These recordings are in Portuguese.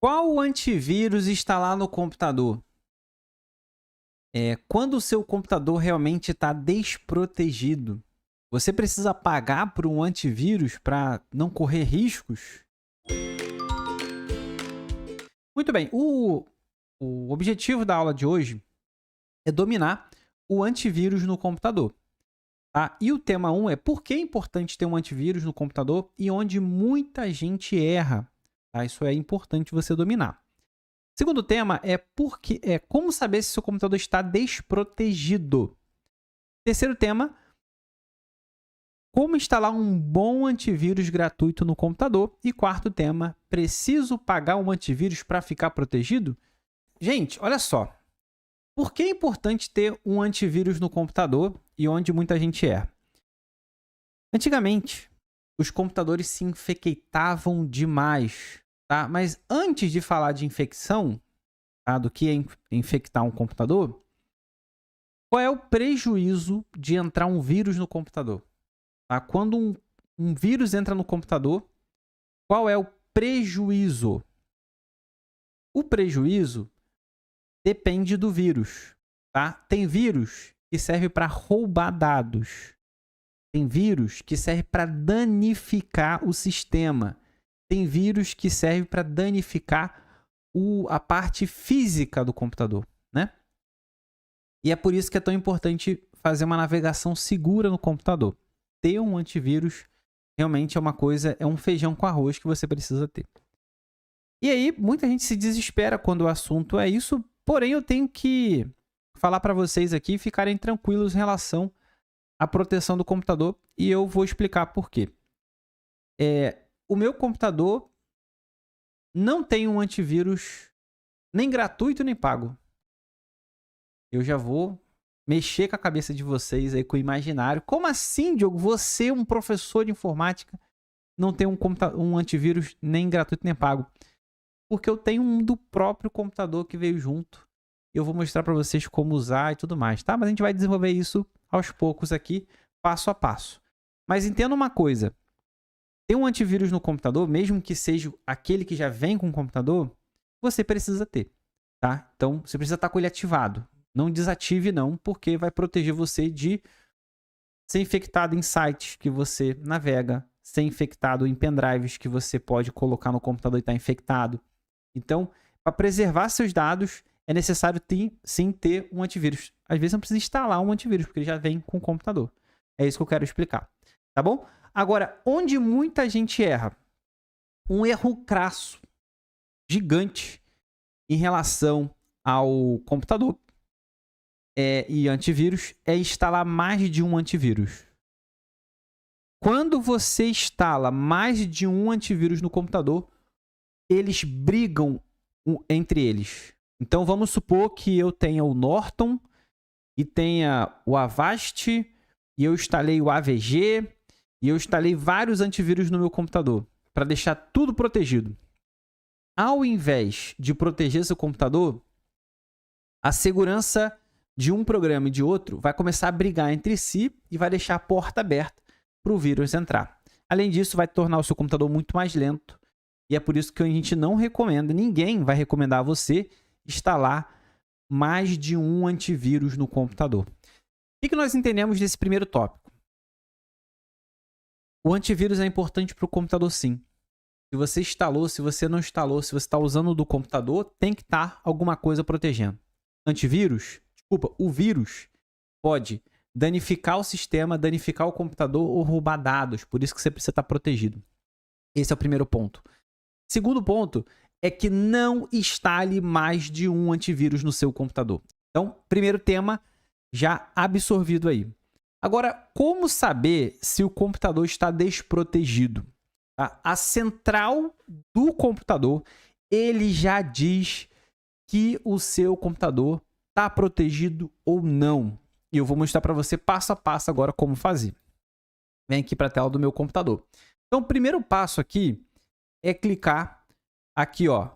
Qual antivírus instalar no computador? Quando o seu computador realmente está desprotegido, você precisa pagar por um antivírus para não correr riscos? Muito bem, o objetivo da aula de hoje é dominar o antivírus no computador. Tá? E o tema 1 é por que é importante ter um antivírus no computador e onde muita gente erra. Tá? Isso é importante você dominar. Segundo tema é como saber se seu computador está desprotegido. Terceiro tema, como instalar um bom antivírus gratuito no computador. E quarto tema, preciso pagar um antivírus para ficar protegido? Gente, olha só. Por que é importante ter um antivírus no computador e onde muita gente erra? Antigamente, os computadores se infectavam demais. Tá? Mas antes de falar de infecção, tá? Do que é infectar um computador, qual é o prejuízo de entrar um vírus no computador? Tá? Quando um vírus entra no computador, qual é o prejuízo? O prejuízo depende do vírus. Tá? Tem vírus que serve para roubar dados. Tem vírus que serve para danificar o sistema. Tem vírus que serve para danificar a parte física do computador, né? E é por isso que é tão importante fazer uma navegação segura no computador. Ter um antivírus realmente é um feijão com arroz que você precisa ter. E aí, muita gente se desespera quando o assunto é isso, porém eu tenho que falar para vocês aqui ficarem tranquilos em relação à proteção do computador e eu vou explicar por quê. O meu computador não tem um antivírus nem gratuito nem pago. Eu já vou mexer com a cabeça de vocês aí com o imaginário. Como assim, Diogo? Você, um professor de informática, não tem um antivírus nem gratuito nem pago? Porque eu tenho um do próprio computador que veio junto. Eu vou mostrar para vocês como usar e tudo mais, tá? Mas a gente vai desenvolver isso aos poucos aqui, passo a passo. Mas entenda uma coisa. Ter um antivírus no computador, mesmo que seja aquele que já vem com o computador, você precisa ter, tá? Então, você precisa estar com ele ativado. Não desative não, porque vai proteger você de ser infectado em sites que você navega, ser infectado em pendrives que você pode colocar no computador e estar infectado. Então, para preservar seus dados, é necessário sim ter um antivírus. Às vezes não precisa instalar um antivírus, porque ele já vem com o computador. É isso que eu quero explicar, tá bom? Agora, onde muita gente erra? Um erro crasso, gigante, em relação ao computador e antivírus, é instalar mais de um antivírus. Quando você instala mais de um antivírus no computador, eles brigam entre eles. Então, vamos supor que eu tenha o Norton e tenha o Avast, e eu instalei o AVG, e eu instalei vários antivírus no meu computador para deixar tudo protegido. Ao invés de proteger seu computador, a segurança de um programa e de outro vai começar a brigar entre si e vai deixar a porta aberta para o vírus entrar. Além disso, vai tornar o seu computador muito mais lento. E é por isso que a gente não recomenda, ninguém vai recomendar a você instalar mais de um antivírus no computador. O que nós entendemos desse primeiro tópico? O antivírus é importante para o computador, sim. Se você instalou, se você não instalou, se você está usando do computador, tem que estar alguma coisa protegendo. O vírus pode danificar o sistema, danificar o computador ou roubar dados. Por isso que você precisa estar protegido. Esse é o primeiro ponto. Segundo ponto é que não instale mais de um antivírus no seu computador. Então, primeiro tema já absorvido aí. Agora, como saber se o computador está desprotegido? Tá? A central do computador, ele já diz que o seu computador está protegido ou não. E eu vou mostrar para você passo a passo agora como fazer. Vem aqui para a tela do meu computador. Então, o primeiro passo aqui é clicar aqui, ó,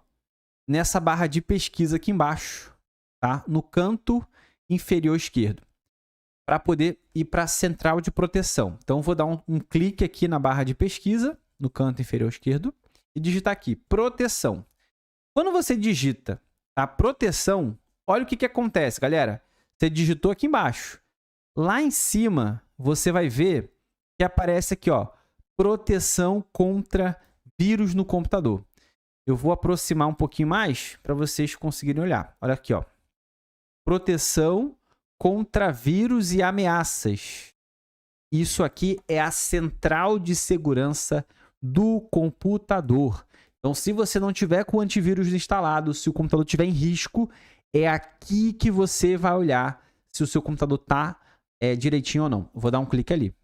nessa barra de pesquisa aqui embaixo, tá? No canto inferior esquerdo, para poder ir para a central de proteção. Então, vou dar um clique aqui na barra de pesquisa, no canto inferior esquerdo, e digitar aqui, proteção. Quando você digita a proteção, olha o que acontece, galera. Você digitou aqui embaixo. Lá em cima, você vai ver que aparece aqui, ó, proteção contra vírus no computador. Eu vou aproximar um pouquinho mais para vocês conseguirem olhar. Olha aqui, ó. Proteção contra vírus e ameaças. Isso aqui é a central de segurança do computador. Então, se você não tiver com o antivírus instalado, se o computador estiver em risco, é aqui que você vai olhar se o seu computador está direitinho ou não. Eu vou dar um clique ali.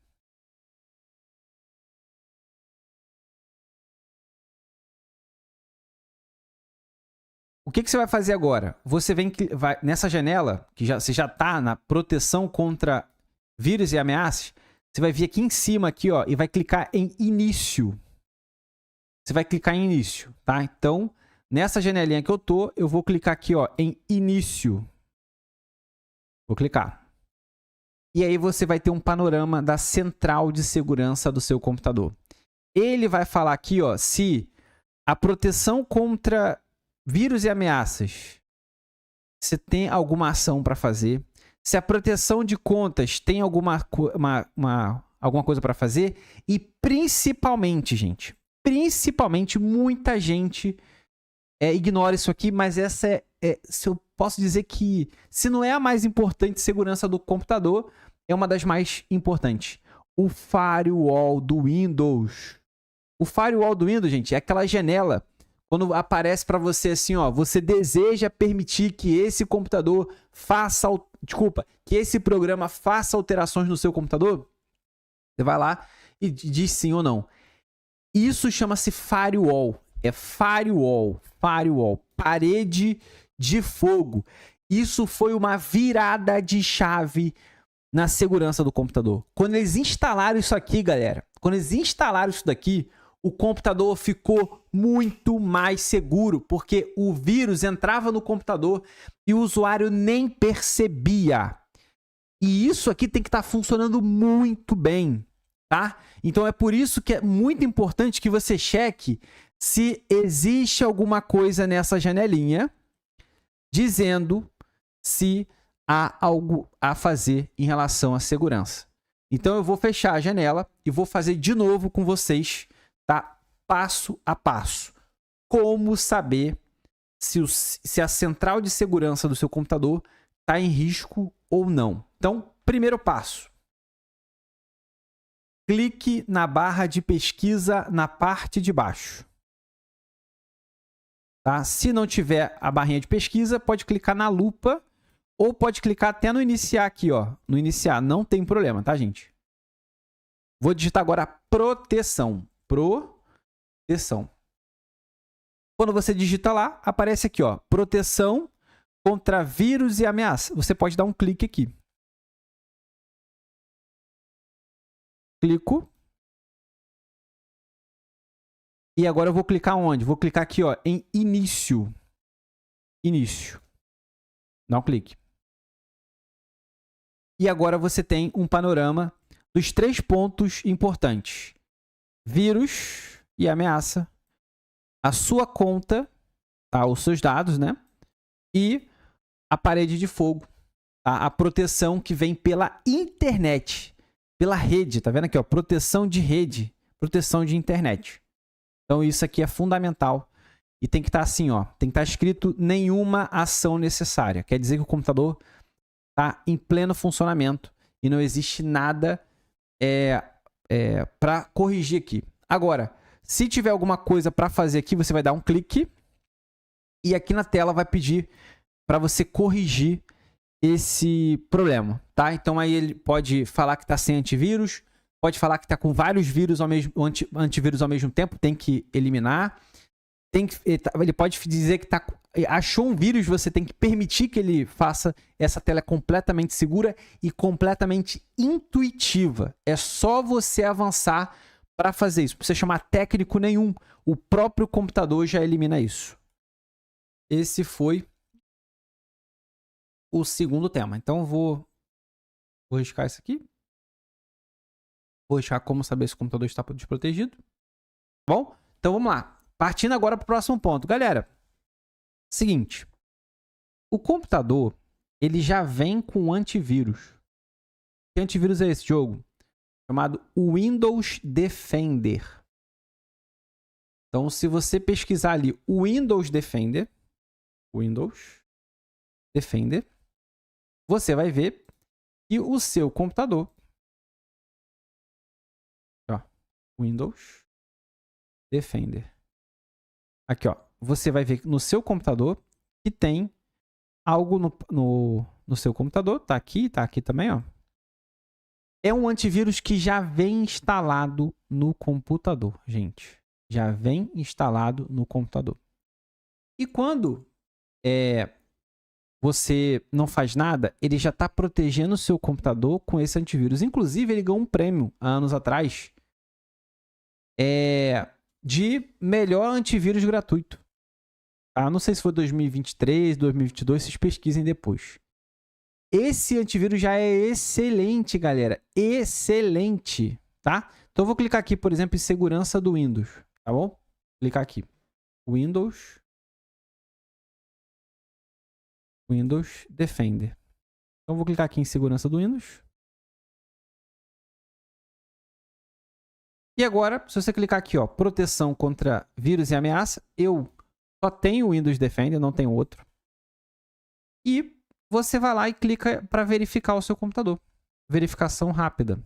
O que você vai fazer agora? Você vai nessa janela, que você já está na proteção contra vírus e ameaças, você vai vir aqui em cima aqui, ó, e vai clicar em início. Você vai clicar em início, tá? Então, nessa janelinha que eu vou clicar aqui, ó, em início. Vou clicar. E aí você vai ter um panorama da central de segurança do seu computador. Ele vai falar aqui, ó, se a proteção contra vírus e ameaças, você tem alguma ação para fazer. Se a proteção de contas tem alguma coisa para fazer. E principalmente, gente, muita gente ignora isso aqui, mas essa se eu posso dizer que, se não é a mais importante segurança do computador, é uma das mais importantes. O firewall do Windows. O firewall do Windows, gente, é aquela janela quando aparece para você assim, ó, você deseja permitir que esse computador faça, que esse programa faça alterações no seu computador? Você vai lá e diz sim ou não. Isso chama-se firewall. É firewall, parede de fogo. Isso foi uma virada de chave na segurança do computador. Quando eles instalaram isso aqui, galera, quando eles instalaram isso daqui, o computador ficou muito mais seguro, porque o vírus entrava no computador e o usuário nem percebia. E isso aqui tem que estar funcionando muito bem, tá? Então é por isso que é muito importante que você cheque se existe alguma coisa nessa janelinha dizendo se há algo a fazer em relação à segurança. Então eu vou fechar a janela e vou fazer de novo com vocês, tá? Passo a passo. Como saber se a central de segurança do seu computador está em risco ou não. Então, primeiro passo. Clique na barra de pesquisa na parte de baixo. Tá? Se não tiver a barrinha de pesquisa, pode clicar na lupa ou pode clicar até no iniciar aqui, ó. No iniciar, não tem problema, tá, gente? Vou digitar agora proteção. Proteção. Quando você digita lá, aparece aqui, ó, proteção contra vírus e ameaça. Você pode dar um clique aqui. Clico. E agora eu vou clicar onde? Vou clicar aqui, ó, em início. Início. Dá um clique. E agora você tem um panorama dos 3 pontos importantes. Vírus e ameaça. A sua conta, tá? Os seus dados, né? E a parede de fogo. Tá? A proteção que vem pela internet. Pela rede, tá vendo aqui, ó? Proteção de rede. Proteção de internet. Então, isso aqui é fundamental. E tem que estar assim, ó. Tem que estar escrito nenhuma ação necessária. Quer dizer que o computador está em pleno funcionamento e não existe nada para corrigir aqui. Agora, se tiver alguma coisa para fazer aqui, você vai dar um clique e aqui na tela vai pedir para você corrigir esse problema, tá? Então, aí ele pode falar que está sem antivírus, pode falar que está com vários vírus antivírus ao mesmo tempo, tem que eliminar. Ele pode dizer que achou um vírus, você tem que permitir que ele faça. Essa tela é completamente segura e completamente intuitiva. É só você avançar para fazer isso. Não precisa chamar técnico nenhum. O próprio computador já elimina isso. Esse foi o segundo tema. Então, vou riscar isso aqui. Vou deixar como saber se o computador está desprotegido. Bom, então vamos lá. Partindo agora para o próximo ponto. Galera, Seguinte, o computador, ele já vem com antivírus. Que antivírus é esse jogo? Chamado Windows Defender. Então, se você pesquisar ali Windows Defender, você vai ver que o seu computador, ó, Windows Defender. Aqui, ó, você vai ver no seu computador que tem algo no seu computador, tá aqui também, ó. É um antivírus que já vem instalado no computador, gente. Já vem instalado no computador. E quando você não faz nada, ele já está protegendo o seu computador com esse antivírus. Inclusive, ele ganhou um prêmio há anos atrás de melhor antivírus gratuito. Tá? Não sei se foi 2023, 2022, vocês pesquisem depois. Esse antivírus já é excelente, galera. Excelente, tá? Então, eu vou clicar aqui, por exemplo, em segurança do Windows, tá bom? Clicar aqui. Windows Defender. Então, eu vou clicar aqui em segurança do Windows. E agora, se você clicar aqui, ó, proteção contra vírus e ameaça, eu só tenho o Windows Defender, não tenho outro. E você vai lá e clica para verificar o seu computador. Verificação rápida.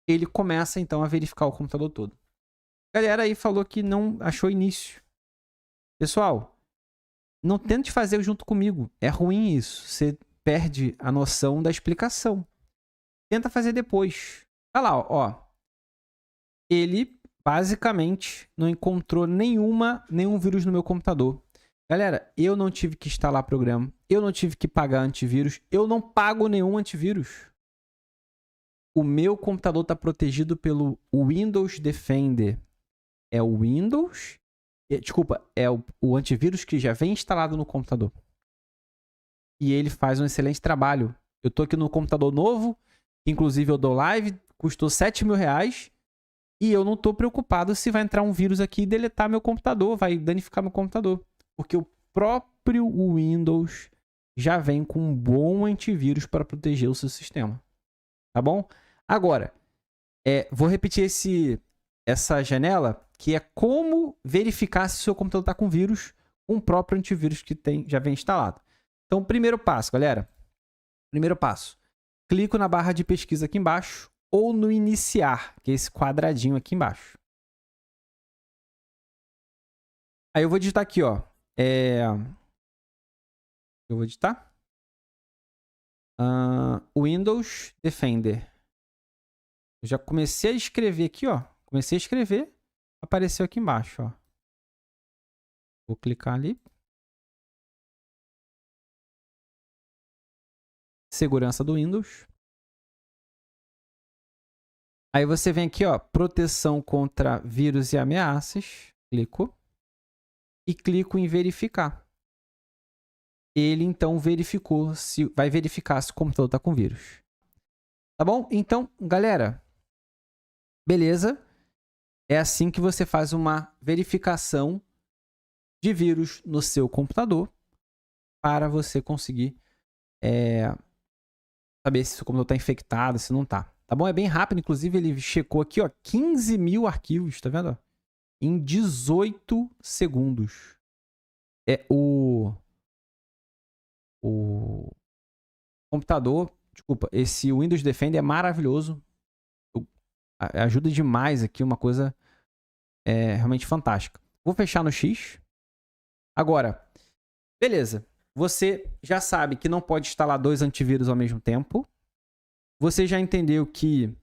Ele começa, então, a verificar o computador todo. A galera aí falou que não achou início. Pessoal, não tente fazer junto comigo. É ruim isso. Você perde a noção da explicação. Tenta fazer depois. Olha lá, ó. Ele, basicamente, não encontrou nenhum vírus no meu computador. Galera, eu não tive que instalar programa. Eu não tive que pagar antivírus. Eu não pago nenhum antivírus. O meu computador está protegido pelo Windows Defender. É o Windows... Desculpa, é o antivírus que já vem instalado no computador. E ele faz um excelente trabalho. Eu estou aqui no computador novo. Inclusive, eu dou live. Custou R$7.000. E eu não estou preocupado se vai entrar um vírus aqui e deletar meu computador. Vai danificar meu computador. Porque o próprio Windows já vem com um bom antivírus para proteger o seu sistema. Tá bom? Agora, vou repetir essa janela, que é como verificar se o seu computador está com vírus com o próprio antivírus que já vem instalado. Então, primeiro passo, galera. Primeiro passo. Clico na barra de pesquisa aqui embaixo ou no iniciar, que é esse quadradinho aqui embaixo. Aí eu vou digitar aqui, ó. Eu vou digitar Windows Defender. Eu já comecei a escrever aqui, ó. Comecei a escrever, apareceu aqui embaixo, ó. Vou clicar ali. Segurança do Windows. Aí você vem aqui, ó, proteção contra vírus e ameaças. Clico. E clico em verificar. Ele, então, vai verificar se o computador está com vírus. Tá bom? Então, galera, beleza? É assim que você faz uma verificação de vírus no seu computador para você conseguir saber se o seu computador está infectado, se não está. Tá bom? É bem rápido. Inclusive, ele checou aqui, ó, 15 mil arquivos, tá vendo? Em 18 segundos. O computador, desculpa, esse Windows Defender é maravilhoso. Ajuda demais aqui, uma coisa realmente fantástica. Vou fechar no X. Agora, beleza. Você já sabe que não pode instalar 2 antivírus ao mesmo tempo. Você já entendeu que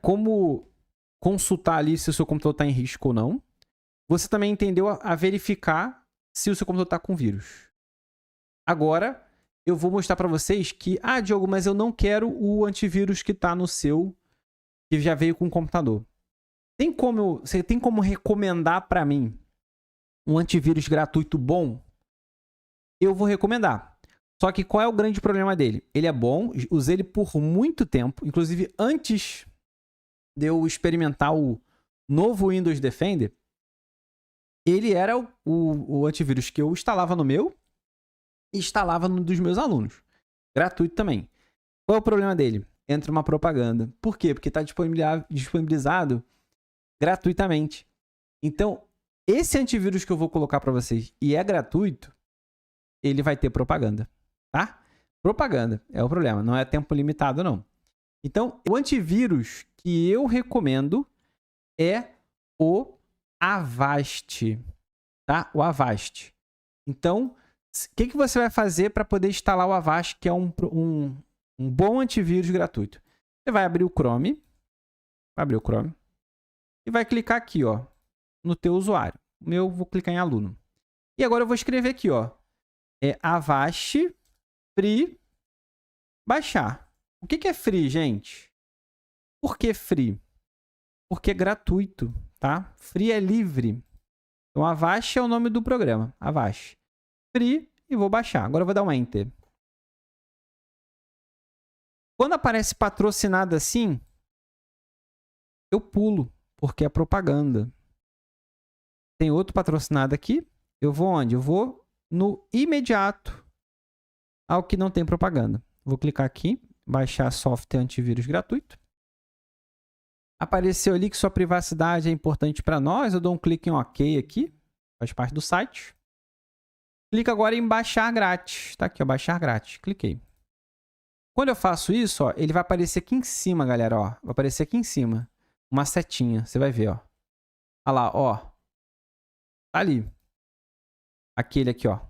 como consultar ali se o seu computador está em risco ou não. Você também entendeu a verificar se o seu computador está com vírus. Agora, eu vou mostrar para vocês que... Ah, Diogo, mas eu não quero o antivírus que está no seu... que já veio com o computador. Você tem como recomendar para mim um antivírus gratuito bom? Eu vou recomendar. Só que qual é o grande problema dele? Ele é bom, usei ele por muito tempo. Inclusive, antes de eu experimentar o novo Windows Defender, ele era o antivírus que eu instalava no meu e instalava no dos meus alunos. Gratuito também. Qual é o problema dele? Entra uma propaganda. Por quê? Porque está disponibilizado gratuitamente. Então, esse antivírus que eu vou colocar para vocês e é gratuito, ele vai ter propaganda, tá? Propaganda é o problema, não é tempo limitado, não. Então, o antivírus que eu recomendo é o Avast, tá? O Avast. Então, o que você vai fazer para poder instalar o Avast, que é um bom antivírus gratuito? Você vai abrir o Chrome, e vai clicar aqui, ó, no teu usuário. O meu, vou clicar em aluno. E agora eu vou escrever aqui, ó, Avast Free baixar. O que é free, gente? Por que free? Porque é gratuito, tá? Free é livre. Então, Avast é o nome do programa. Avast. Free e vou baixar. Agora eu vou dar um Enter. Quando aparece patrocinado assim, eu pulo, porque é propaganda. Tem outro patrocinado aqui. Eu vou onde? Eu vou no imediato ao que não tem propaganda. Vou clicar aqui, baixar software antivírus gratuito. Apareceu ali que sua privacidade é importante para nós. Eu dou um clique em OK aqui. Faz parte do site. Clica agora em baixar grátis. Tá aqui, ó, baixar grátis. Cliquei. Quando eu faço isso, ó, ele vai aparecer aqui em cima, galera. Ó. Vai aparecer aqui em cima. Uma setinha. Você vai ver, ó. Olha lá, ó. Tá ali. Aquele aqui, ó.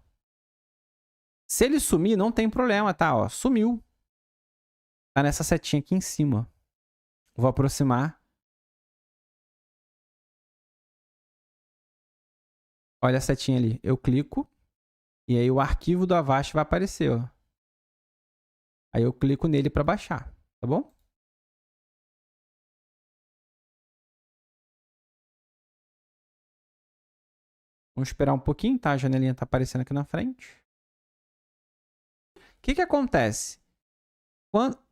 Se ele sumir, não tem problema, tá? Ó, sumiu. Tá nessa setinha aqui em cima. Vou aproximar. Olha a setinha ali. Eu clico. E aí o arquivo do Avast vai aparecer, ó. Aí eu clico nele para baixar, tá bom? Vamos esperar um pouquinho, tá? A janelinha tá aparecendo aqui na frente. O que acontece?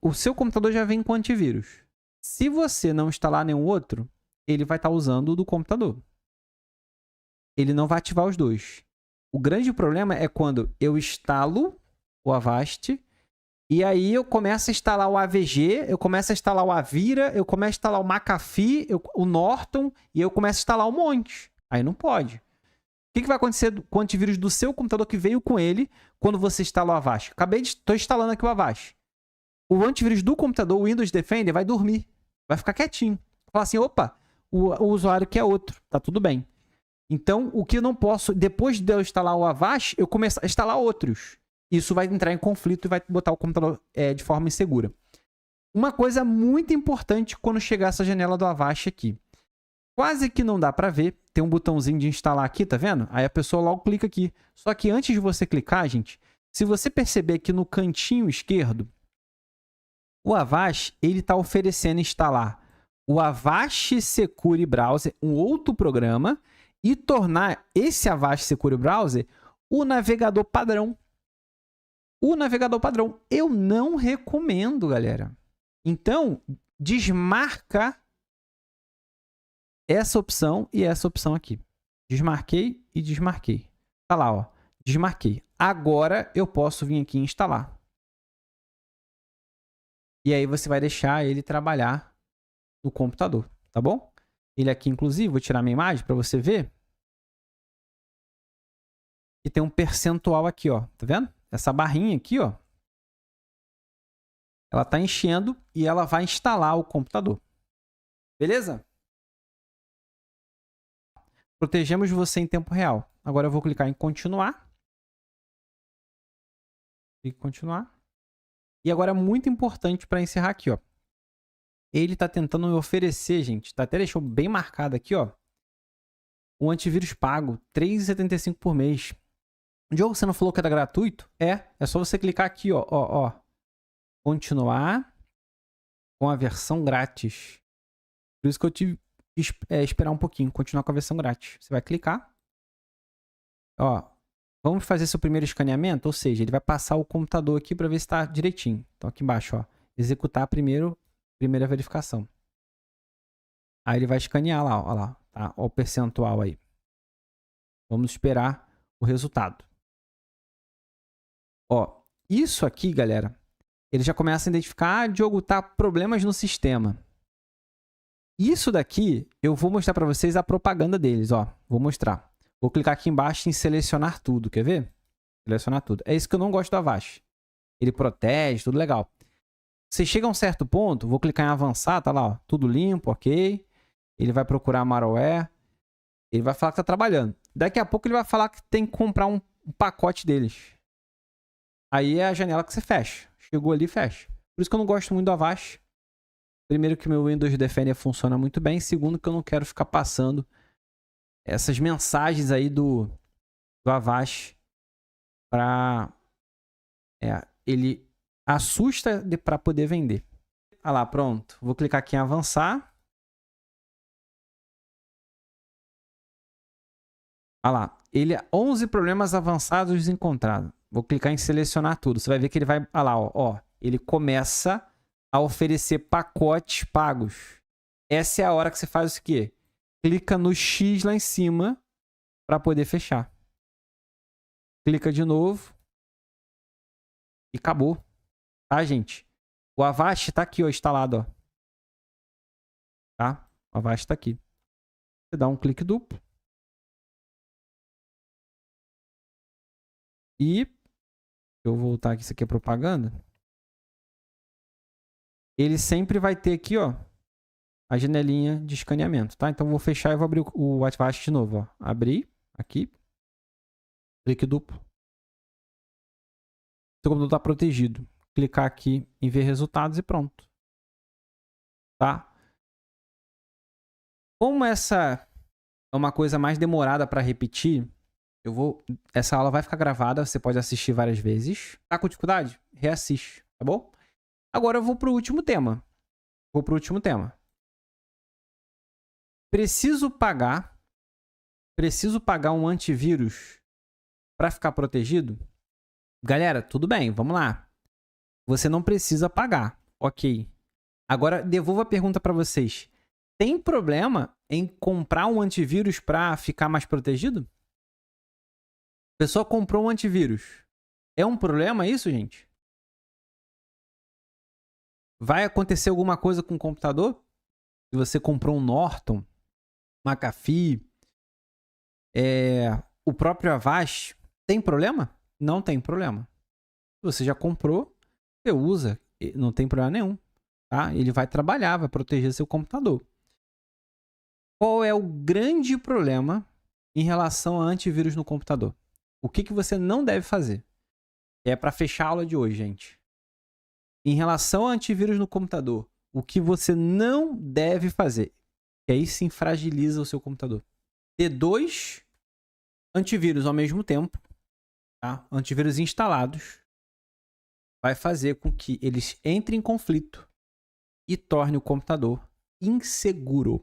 O seu computador já vem com antivírus. Se você não instalar nenhum outro, ele vai estar usando o do computador. Ele não vai ativar os dois. O grande problema é quando eu instalo o Avast e aí eu começo a instalar o AVG, eu começo a instalar o Avira, eu começo a instalar o McAfee, o Norton e eu começo a instalar um monte. Aí não pode. O que vai acontecer com o antivírus do seu computador que veio com ele quando você instala o Avast? Estou instalando aqui o Avast. O antivírus do computador, o Windows Defender, vai dormir. Vai ficar quietinho. Fala assim, opa, o usuário quer outro. Tá tudo bem. Então, o que eu não posso, depois de eu instalar o Avast, eu começo a instalar outros. Isso vai entrar em conflito e vai botar o computador de forma insegura. Uma coisa muito importante quando chegar essa janela do Avast aqui. Quase que não dá para ver. Tem um botãozinho de instalar aqui, tá vendo? Aí a pessoa logo clica aqui. Só que antes de você clicar, gente, se você perceber aqui no cantinho esquerdo, o Avast, ele está oferecendo instalar o Avast Secure Browser, um outro programa, e tornar esse Avast Secure Browser o navegador padrão. O navegador padrão. Eu não recomendo, galera. Então, desmarca essa opção e essa opção aqui. Desmarquei e desmarquei. Tá lá, ó. Desmarquei. Agora eu posso vir aqui e instalar. E aí você vai deixar ele trabalhar no computador, tá bom? Ele aqui, inclusive, vou tirar minha imagem para você ver. E tem um percentual aqui, ó. Tá vendo? Essa barrinha aqui, ó. Ela tá enchendo e ela vai instalar o computador. Beleza? Protegemos você em tempo real. Agora eu vou clicar em continuar. Clique em continuar. E agora, muito importante para encerrar aqui, ó. Ele está tentando me oferecer, gente, tá até deixou bem marcado aqui, ó, um antivírus pago, R$ 3,75 por mês. Diogo, você não falou que era gratuito? É só você clicar aqui, ó, continuar com a versão grátis. Por isso que eu tive que esperar um pouquinho, continuar com a versão grátis. Você vai clicar, ó, vamos fazer seu primeiro escaneamento, ou seja, ele vai passar o computador aqui para ver se está direitinho. Então aqui embaixo, ó, executar primeira verificação. Aí ele vai escanear lá, ó lá, tá? Ó, o percentual aí. Vamos esperar o resultado. Ó, isso aqui, galera, ele já começa a identificar, Diogo, tá problemas no sistema. Isso daqui, eu vou mostrar para vocês a propaganda deles, ó. Vou mostrar. Vou clicar aqui embaixo em selecionar tudo, quer ver? Selecionar tudo. É isso que eu não gosto do Avast. Ele protege, tudo legal. Você chega a um certo ponto, vou clicar em avançar, tá lá, ó, tudo limpo, ok. Ele vai procurar malware. Ele vai falar que tá trabalhando. Daqui a pouco ele vai falar que tem que comprar um pacote deles. Aí é a janela que você fecha. Chegou ali, fecha. Por isso que eu não gosto muito do Avast. Primeiro que o meu Windows Defender funciona muito bem. Segundo que eu não quero ficar passando essas mensagens aí do Avast para... ele assusta para poder vender. Ah lá, pronto. Vou clicar aqui em avançar. Ah lá. Ele 11 problemas avançados encontrados. Vou clicar em selecionar tudo. Você vai ver que ele vai... Ah lá, ó. Ele começa a oferecer pacotes pagos. Essa é a hora que você faz o quê? Clica no X lá em cima para poder fechar. Clica de novo. E acabou. Tá, gente? O Avast tá aqui, ó, instalado, ó. Tá? O Avast tá aqui. Você dá um clique duplo. E eu vou voltar aqui, isso aqui é propaganda. Ele sempre vai ter aqui, ó, a janelinha de escaneamento, tá? Então eu vou fechar e vou abrir o Avast de novo, ó. Abrir aqui. Clique duplo. Seu computador está protegido. Clicar aqui em ver resultados e pronto. Tá? Como essa é uma coisa mais demorada para repetir, essa aula vai ficar gravada, você pode assistir várias vezes. Tá com dificuldade? Reassiste, tá bom? Agora eu vou pro último tema. Preciso pagar um antivírus para ficar protegido? Galera, tudo bem, vamos lá. Você não precisa pagar, ok. Agora, devolvo a pergunta para vocês. Tem problema em comprar um antivírus para ficar mais protegido? A pessoa comprou um antivírus. É um problema isso, gente? Vai acontecer alguma coisa com o computador? Se você comprou um Norton, McAfee, o próprio Avast, tem problema? Não tem problema. Se você já comprou, você usa, não tem problema nenhum. Tá? Ele vai trabalhar, vai proteger seu computador. Qual é o grande problema em relação a antivírus no computador? O que você não deve fazer? É para fechar a aula de hoje, gente. Em relação a antivírus no computador, o que você não deve fazer? Que aí sim fragiliza o seu computador. Ter 2 antivírus ao mesmo tempo, tá? Antivírus instalados, vai fazer com que eles entrem em conflito e torne o computador inseguro.